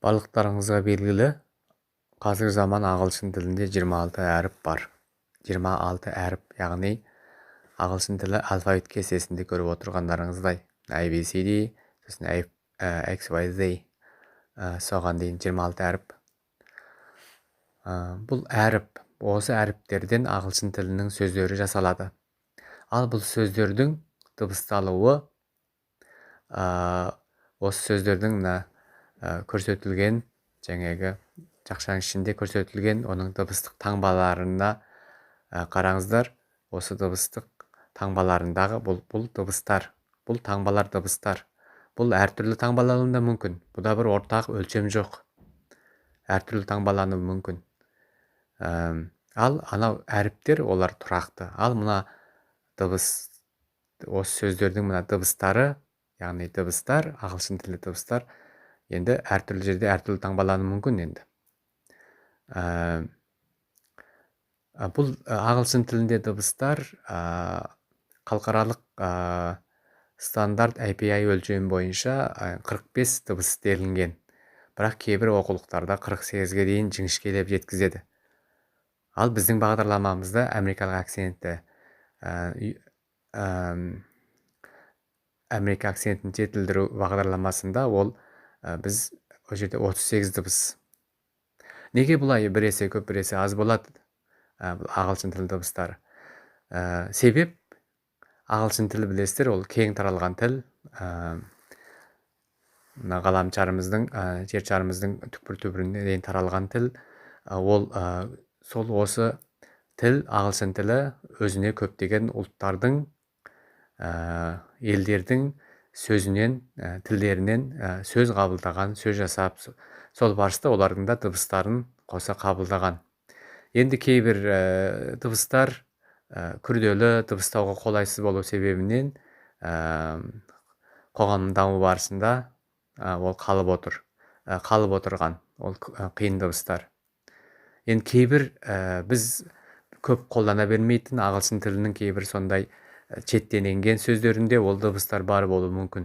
Барлықтарыңызға белгілі, қазіргі заман ағылшын тілінде 26 әріп бар. 26 әріп, яғни ағылшын тілі алфавит кестесінде көріп отырғандарыңыздай ABCD, сосын XYZ, соған дейін 26 әріп. Бұл әріп, осы әріптерден ағылшын тілінің сөздері жасалады. Ал бұл сөздердің дыбысталуы осы сөздердің көрсетілген жаңағы жақшаның ішінде көрсетілген оның дыбыстық таңбаларына қараңыздар. Осы дыбыстық таңбаларындағы бұл дыбыстар, бұл таңбалар дыбыстар. Бұл әртүрлі таңбалануы да мүмкін. Бұда бір ортақ өлшем жоқ. Әртүрлі таңбалануы мүмкін. Ал анау әріптер олар тұрақты. Ал мына дыбыс, осы сөздердің мына дыбыстары, яғни дыбыстар, ағылшын тілі дыбыстар енді әртүрлі жерде әртүрлі таңбалануы мүмкін енді. Бұл ағылшын тілінде дыбыстар халықаралық стандарт API өлшемі бойынша 45 дыбыс берілген. Бірақ кейбір оқулықтарда 48-ге дейін жіңішкелеп жеткізеді. Ал біздің бағдарламамызда америкалық акцентті Америка акцентін жетілдіру бағдарламасында ол біз о жерде 38 дыбыс. Неге бұлай біресе көп, біресе аз болады ағылшын тілі дыбыстары? Себеп, ағылшын тілі білесіздер, ол кең таралған тіл. Ғаламшарымыздың, жер шарымыздың түкпір-түкпіріне дейін таралған тіл. Сол осы тіл, ағылшын тілі өзіне көптеген ұлттардың, елдердің сөзінен, тілдерінен сөз қабылдаған, сөз жасап, сол барысында олардың да дыбыстарын қоса қабылдаған. Енді кейбір дыбыстар күрделі, дыбыстауға қолайсыз болу себебінен қоғамның даму барысында ол қалып отырған, ол қиын дыбыстар. Енді кейбір біз көп қолдана бермейтін ағылшын тілінің кейбір сондай шеттенген сөздерінде ол дыбыстар бар болуы мүмкін.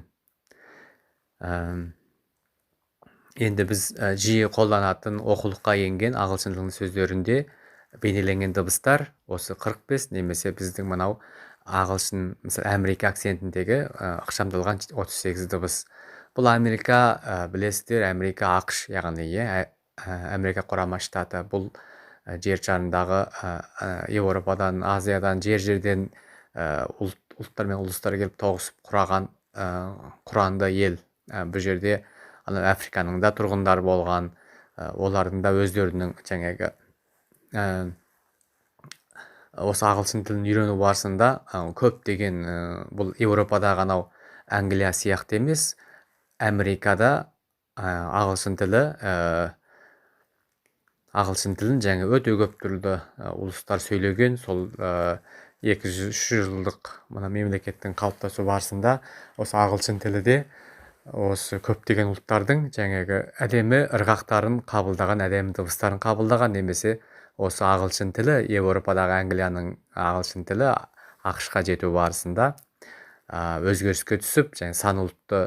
Енді біз жиі қолданатын оқулыққа енген ағылшын тілінің сөздерінде бейнеленген дыбыстар осы 45 немесе біздің мынау ағылшын, мысалы Америка акцентіндегі ықшамдалған 38 дыбыс. Бұл Америка, білесіздер, Америка ақш, яғни Америка құрама штаты. Бұл жер шарындағы Еуропадан, Азиядан, жерден ұлттар мен ұлыстар келіп тоғысып құраған құранды ел. Бұл жерде Африканың да тұрғындары болған, олардың да өздерінің жаңағы осы ағылшын тілін үйрену барысында көптеген, бұл Еуропада ғанау Англия сияқты емес, Америкада ағылшын тілін жаңа өте көп түрлі ұлыстар сөйлеген. Сол 200-300 жылдық мына мемлекеттің қалыптасу барысында осы ағылшын тілі де осы көптеген ұлттардың жаңағы әдемі ырғақтарын қабылдаған, әдемі дыбыстарын қабылдаған, немесе осы ағылшын тілі Еуропадағы Англияның ағылшын тілі ақшқа жету барысында өзгеріске түсіп, жаңа сан ұлтты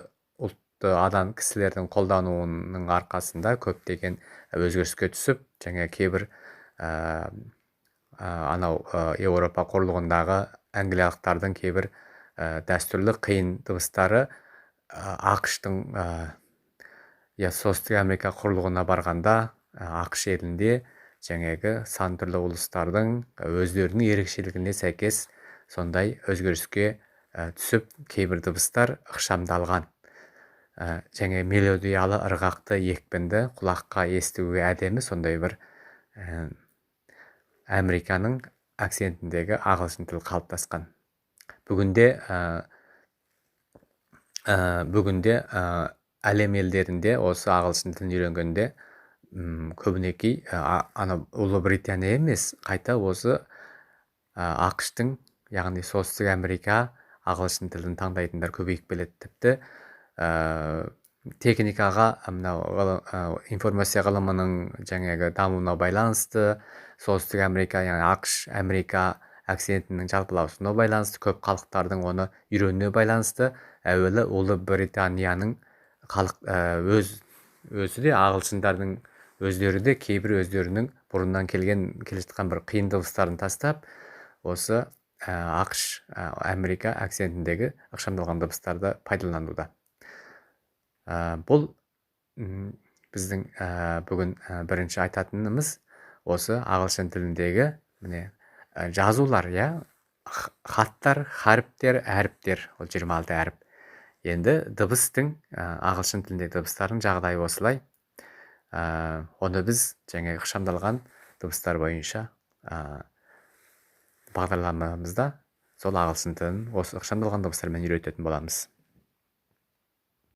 адам кісілердің қолдануының арқасында көптеген өзгеріске түсіп, жаңа кейбір анау Еуропа құрлығындағы англиялықтардың кейбір дәстүрлі қиын дыбыстары ақштың солтүстік Америка құрлығына барғанда ақш елінде жаңағы сан түрлі ұлыстардың өздерінің ерекшелігіне сәйкес сондай өзгеріске түсіп, кейбір дыбыстар ықшамдалған. Жаңа мелодиялы, ырғақты, екпінді, құлаққа естуге әдемі сондай бір Американың акцентіндегі ағылшын тілі қалыптасқан. Бүгінде әлем елдерінде осы ағылшын тілін үйренгенде көбінекей Ұлыбритания емес, қайта осы ақштың, яғни солтүстік Америка ағылшын тілін таңдайтындар көбейіп келеді. Тіпті техникаға, информация ғылымының жаңағы дамуына байланысты, солтүстік Америка, яғни ақш, Америка акцентінің жалпылаусына байланысты, көп халықтардың оны үйренуіне байланысты, әуелі Ұлыбританияның өз өзі де ағылшындардың өздері де кейбір өздерінің бұрыннан келе жатқан бір қиын дыбыстарын тастап осы ақш америка акцентіндегі ықшамдалған дыбыстарды пайдалануда. Бұл біздің бүгін бірінші айтатынымыз осы ағылшын тіліндегі міне жазулар, хаттар, харіптер, әріптер, ол 26 әріп. Енді дыбыстың ағылшын тіліндегі дыбыстардың жағдайы осылай. Оны біз жаңа ықшамдалған дыбыстар бойынша бағдарламамызда сол ағылшын тілін осы ықшамдалған дыбыстармен үйрететін боламыз.